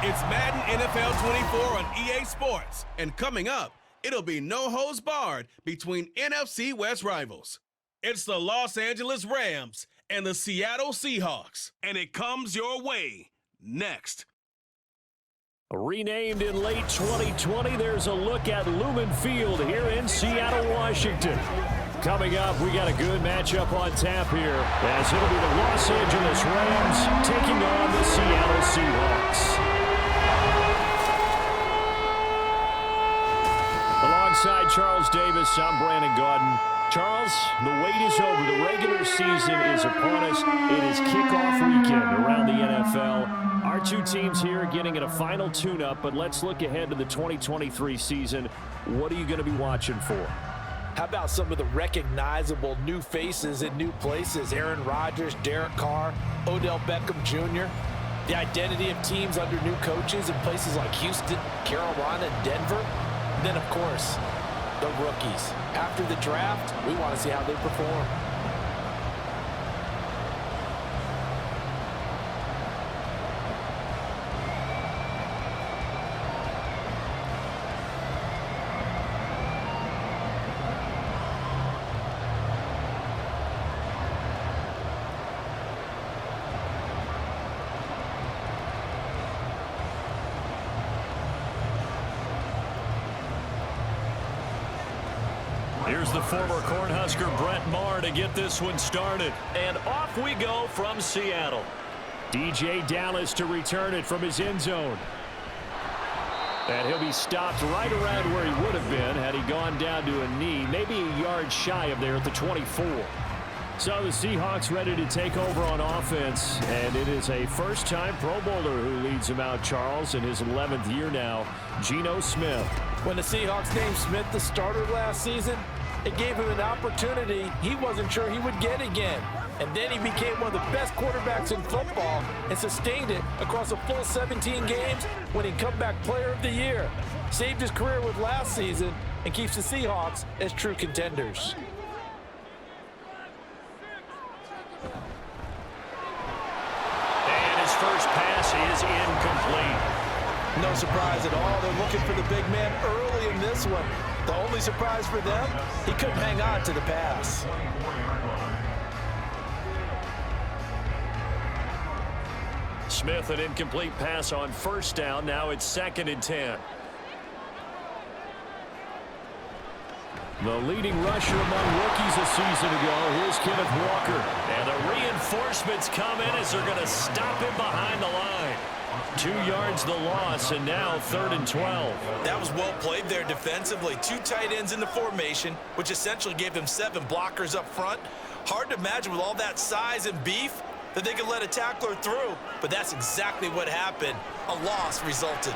It's Madden NFL 24 on EA Sports. And coming up, it'll be no holds barred between NFC West rivals. It's the Los Angeles Rams and the Seattle Seahawks. And it comes your way next. Renamed in late 2020, there's a look at Lumen Field here in Seattle, Washington. Coming up, we got a good matchup on tap here, as it'll be the Los Angeles Rams taking on the Seattle Seahawks. Alongside Charles Davis, I'm Brandon Gaudin. Charles, the wait is over. The regular season is upon us. It is kickoff weekend around the NFL. Our two teams here getting in a final tune-up, but let's look ahead to the 2023 season. What are you going to be watching for? How about some of the recognizable new faces in new places? Aaron Rodgers, Derek Carr, Odell Beckham Jr. The identity of teams under new coaches in places like Houston, Carolina, and Denver. And then, of course, the rookies. After the draft, we want to see how they perform. Here's the former Cornhusker Brett Maher to get this one started. And off we go from Seattle. DJ Dallas to return it from his end zone. And he'll be stopped right around where he would have been had he gone down to a knee, maybe a yard shy of there at the 24. So the Seahawks ready to take over on offense, and it is a first-time Pro Bowler who leads them out, Charles, in his 11th year now, Geno Smith. When the Seahawks named Smith the starter last season, it gave him an opportunity he wasn't sure he would get again. And then he became one of the best quarterbacks in football and sustained it across a full 17 games, winning Comeback Player of the Year. Saved his career with last season and keeps the Seahawks as true contenders. And his first pass is incomplete. No surprise at all. They're looking for the big man early in this one. The only surprise for them, he couldn't hang on to the pass. Smith, an incomplete pass on first down. Now it's 2nd and 10. The leading rusher among rookies a season ago, here's Kenneth Walker. And the reinforcements come in as they're going to stop him behind the line. 2 yards the loss, and now 3rd and 12. That was well played there defensively. 2 tight ends in the formation, which essentially gave them 7 blockers up front. Hard to imagine with all that size and beef that they could let a tackler through, but that's exactly what happened. A loss resulted.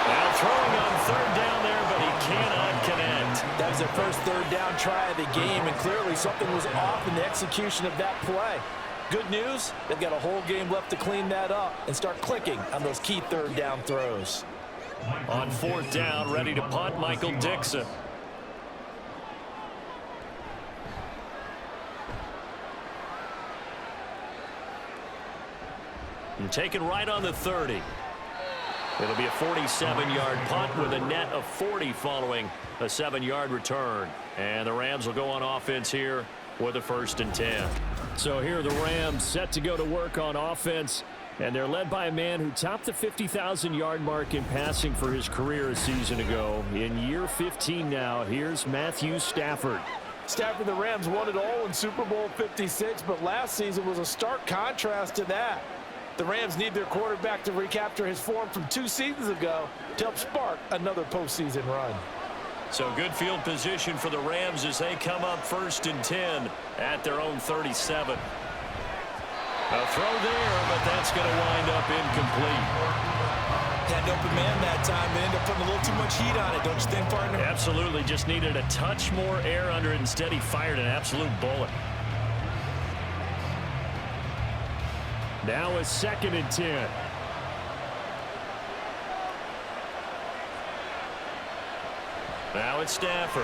Now throwing on 3rd down there, but he cannot connect. That was their first 3rd down try of the game, and clearly something was off in the execution of that play. Good news, they've got a whole game left to clean that up and start clicking on those key 3rd down throws. On 4th down, ready to punt, Michael Dixon. And taken right on the 30. It'll be a 47-yard punt with a net of 40 following a 7-yard return. And the Rams will go on offense here with a 1st and 10. So here are the Rams set to go to work on offense, and they're led by a man who topped the 50,000-yard mark in passing for his career a season ago. In year 15 now, here's Matthew Stafford. Stafford, the Rams won it all in Super Bowl 56, but last season was a stark contrast to that. The Rams need their quarterback to recapture his form from 2 seasons ago to help spark another postseason run. So good field position for the Rams as they come up 1st and 10 at their own 37. A throw there, but that's going to wind up incomplete. Had an open man that time. They ended up putting a little too much heat on it, don't you think, partner? Absolutely. Just needed a touch more air under it. Instead, he fired an absolute bullet. Now a 2nd and 10. Now it's Stafford.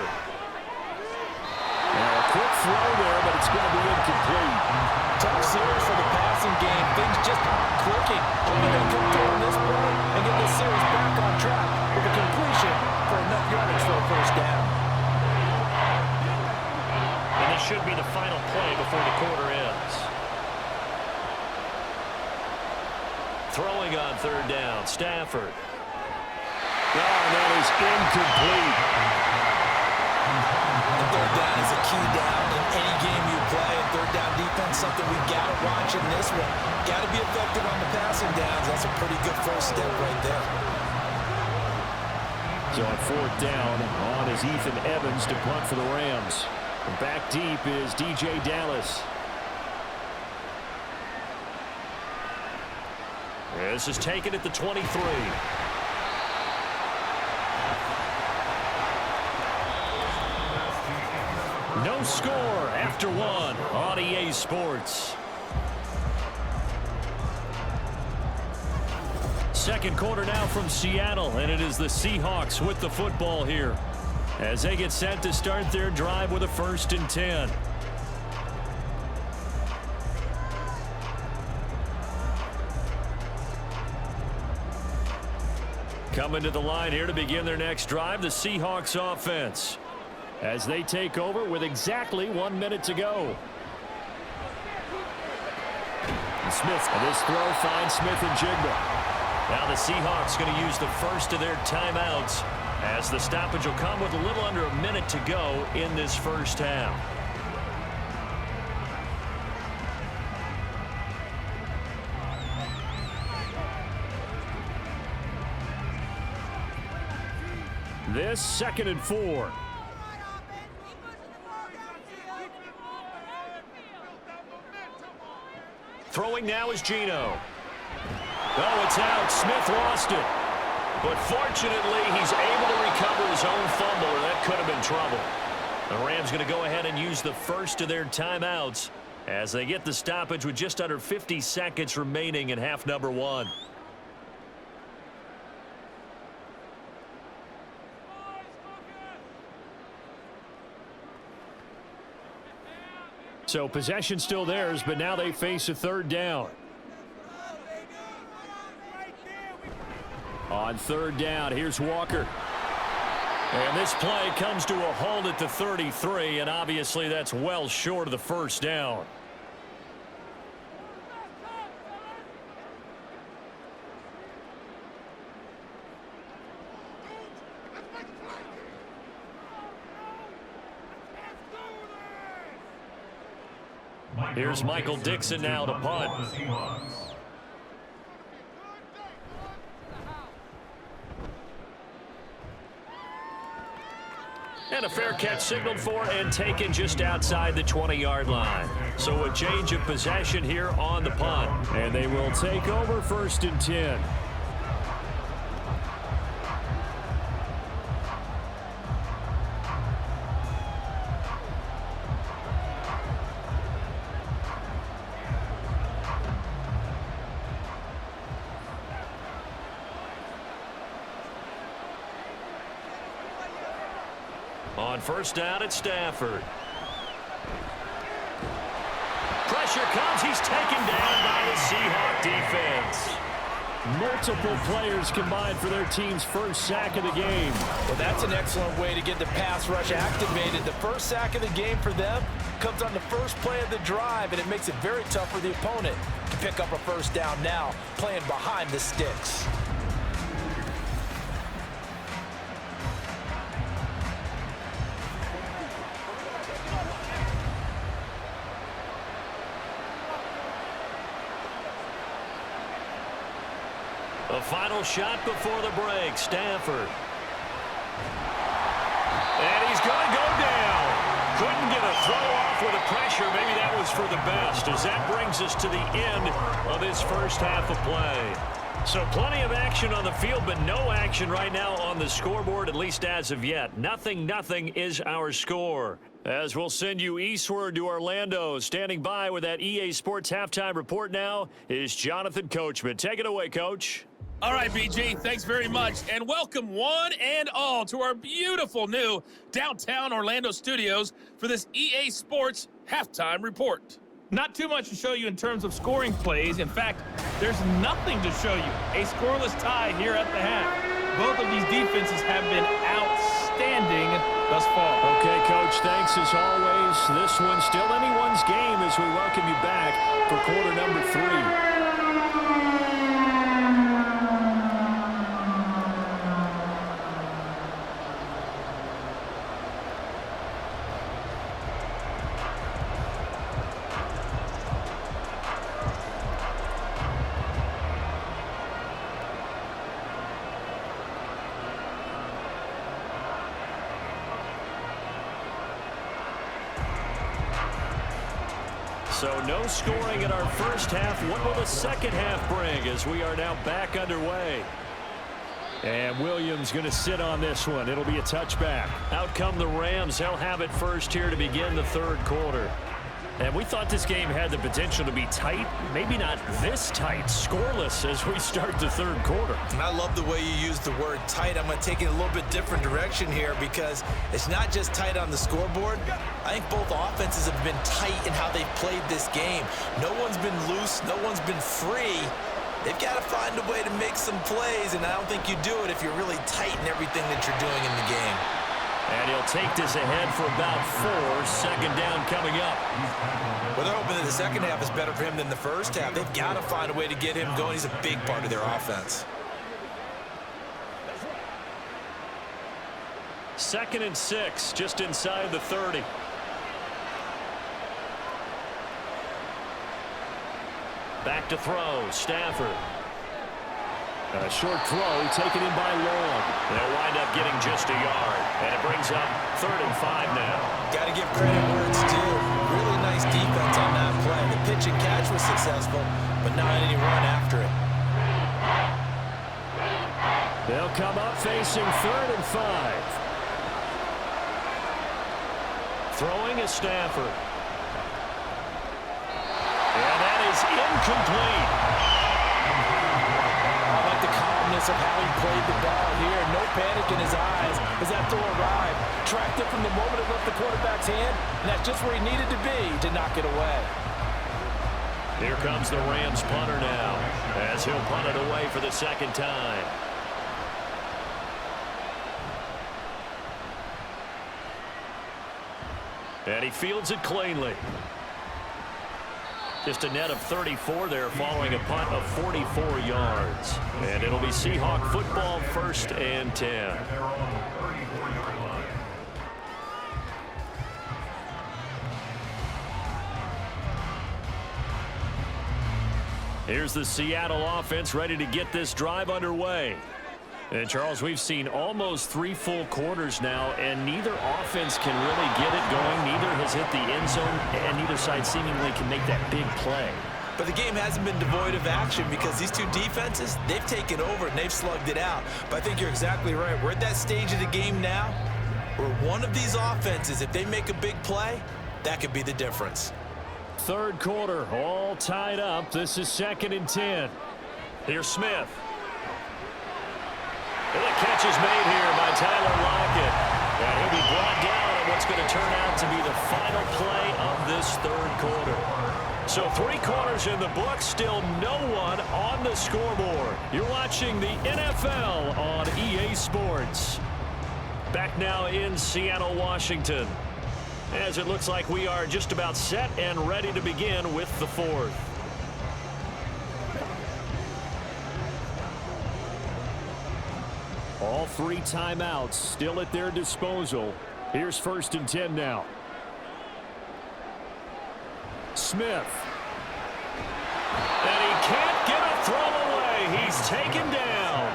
Now a quick throw there, but it's going to be incomplete. Tough series for the pass passing game, things just aren't clicking. Maybe they can turn this play and get this series back on track with a completion for enough yardage for a first down. And this should be the final play before the quarter ends. Throwing on third down, Stafford. Oh, that is incomplete. And third down is a key down in any game you play. And third down defense, something we got to watch in this one. Got to be effective on the passing downs. That's a pretty good first step right there. So on fourth down, on is Ethan Evans to punt for the Rams. And back deep is DJ Dallas. This is taken at the 23. No score after one on EA Sports. Second quarter now from Seattle, and it is the Seahawks with the football here as they get set to start their drive with a 1st and 10. Coming to the line here to begin their next drive, the Seahawks offense, as they take over with exactly 1 minute to go. And Smith, and this throw finds Smith and Jigba. Now the Seahawks going to use the first of their timeouts, as the stoppage will come with a little under a minute to go in this first half. This 2nd and 4. Throwing now is Geno. Oh, it's out. Smith lost it. But fortunately, he's able to recover his own fumble, or that could have been trouble. The Rams going to go ahead and use the first of their timeouts as they get the stoppage with just under 50 seconds remaining in half number 1. So possession still theirs, but now they face a 3rd down. On 3rd down, here's Walker. And this play comes to a halt at the 33, and obviously that's well short of the 1st down. Here's Michael Dixon now to punt. And a fair catch signaled for and taken just outside the 20-yard line. So a change of possession here on the punt. And they will take over 1st and 10. On 1st down, it's Stafford. Pressure comes. He's taken down by the Seahawk defense. Multiple players combined for their team's first sack of the game. Well, that's an excellent way to get the pass rush activated. The first sack of the game for them comes on the first play of the drive, and it makes it very tough for the opponent to pick up a 1st down now, playing behind the sticks. The final shot before the break, Stafford. And he's going to go down. Couldn't get a throw off with the pressure. Maybe that was for the best, as that brings us to the end of this first half of play. So plenty of action on the field, but no action right now on the scoreboard, at least as of yet. 0-0 is our score. As we'll send you eastward to Orlando. Standing by with that EA Sports halftime report now is Jonathan Coachman. Take it away, Coach. All right, BG, thanks very much, and welcome one and all to our beautiful new downtown Orlando studios for this EA Sports halftime report. Not too much to show you in terms of scoring plays. In fact, there's nothing to show you. A scoreless tie here at the half. Both of these defenses have been outstanding thus far. Okay, Coach, thanks as always. This one's still anyone's game as we welcome you back for quarter number 3. So no scoring in our first half. What will the second half bring as we are now back underway? And Williams going to sit on this one. It'll be a touchback. Out come the Rams. They'll have it first here to begin the third quarter. And we thought this game had the potential to be tight. Maybe not this tight. Scoreless as we start the third quarter. And I love the way you use the word tight. I'm going to take it a little bit different direction here because it's not just tight on the scoreboard. I think both offenses have been tight in how they've played this game. No one's been loose. No one's been free. They've got to find a way to make some plays, and I don't think you do it if you're really tight in everything that you're doing in the game. And he'll take this ahead for about 4. Second down coming up. Well, they're hoping that the second half is better for him than the first half. They've got to find a way to get him going. He's a big part of their offense. 2nd and 6, just inside the 30. Back to throw, Stafford. A short throw taken in by Long. They'll wind up getting just a yard. And it brings up 3rd and 5 now. Got to give credit where it's due. Really nice defense on that play. The pitch and catch was successful, but not any run after it. They'll come up facing 3rd and 5. Throwing is Stafford. And that is incomplete. Of how he played the ball here. No panic in his eyes as that throw arrived. Tracked it from the moment it left the quarterback's hand, and that's just where he needed to be to knock it away. Here comes the Rams punter now as he'll punt it away for the second time. And he fields it cleanly. Just a net of 34 there following a punt of 44 yards. And it'll be Seahawk football, 1st and 10. Here's the Seattle offense ready to get this drive underway. And, Charles, we've seen almost 3 full quarters now, and neither offense can really get it going. Neither has hit the end zone, and neither side seemingly can make that big play. But the game hasn't been devoid of action because these two defenses, they've taken over and they've slugged it out. But I think you're exactly right. We're at that stage of the game now where one of these offenses, if they make a big play, that could be the difference. Third quarter, all tied up. This is 2nd and 10. Here's Smith. And the catch is made here by Tyler Lockett. And he'll be brought down on what's going to turn out to be the final play of this third quarter. So 3 quarters in the book, still no one on the scoreboard. You're watching the NFL on EA Sports. Back now in Seattle, Washington, as it looks like we are just about set and ready to begin with the 4th. All 3 timeouts still at their disposal. Here's 1st and 10 now. Smith. And he can't get a throw away. He's taken down.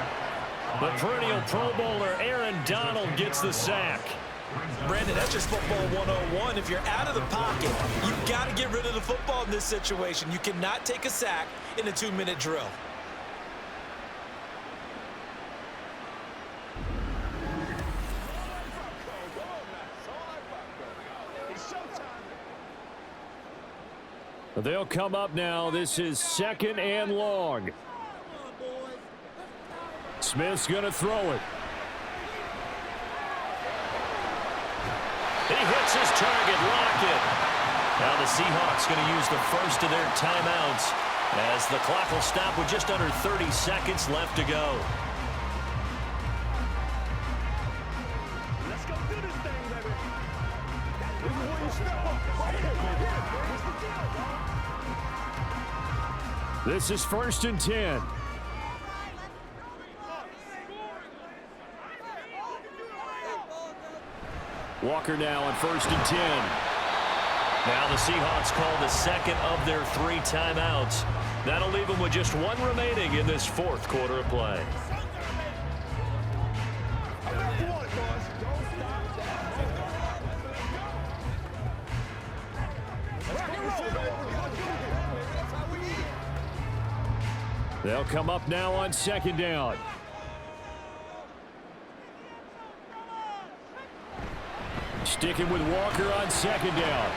The perennial Pro Bowler Aaron Donald gets the sack. Brandon, that's just football 101. If you're out of the pocket, you've got to get rid of the football in this situation. You cannot take a sack in a 2-minute drill. They'll come up now. This is 2nd and long. Smith's going to throw it. He hits his target, Lockett. Now the Seahawks going to use the first of their timeouts as the clock will stop with just under 30 seconds left to go. Let's go do this thing, baby. This is 1st and 10. Walker now on 1st and 10. Now the Seahawks call the second of their 3 timeouts. That'll leave them with just 1 remaining in this 4th quarter of play. They'll come up now on 2nd down. Sticking with Walker on 2nd down.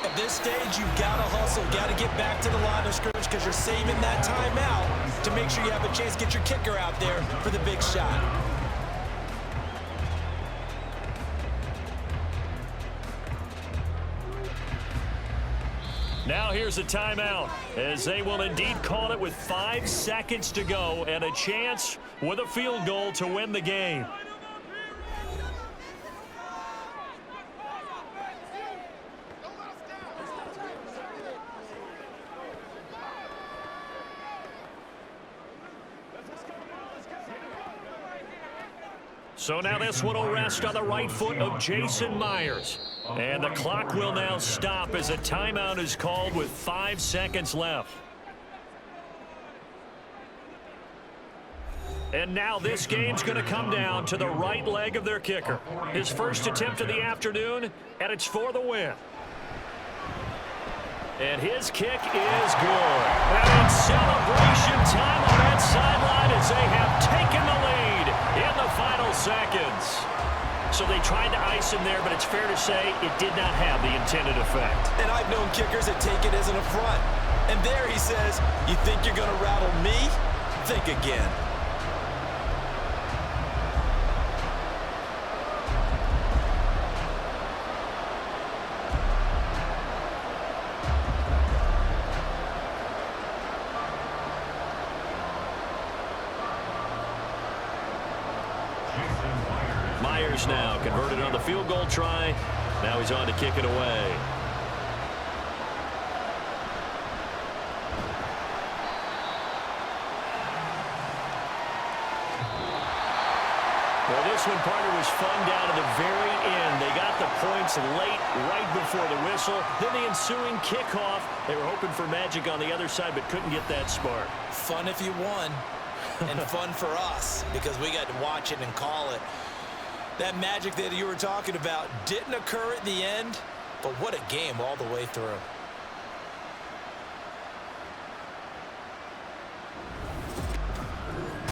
At this stage, you've got to hustle. Got to get back to the line of scrimmage because you're saving that timeout to make sure you have a chance to get your kicker out there for the big shot. Now here's a timeout as they will indeed call it with 5 seconds to go and a chance with a field goal to win the game. So now this one will rest on the right foot of Jason Myers. And the clock will now stop as a timeout is called with 5 seconds left. And now this game's going to come down to the right leg of their kicker. His first attempt of the afternoon, and it's for the win. And his kick is good. And it's celebration time on that sideline as they have taken the lead in the final seconds. So they tried to ice him there, but it's fair to say it did not have the intended effect. And I've known kickers that take it as an affront. And there he says, you think you're going to rattle me? Think again. Myers now converted on the field goal try. Now he's on to kick it away. Well, this one, partner, was fun down to the very end. They got the points late, right before the whistle. Then the ensuing kickoff. They were hoping for magic on the other side, but couldn't get that spark. Fun if you won, and fun for us because we got to watch it and call it. That magic that you were talking about didn't occur at the end, but what a game all the way through.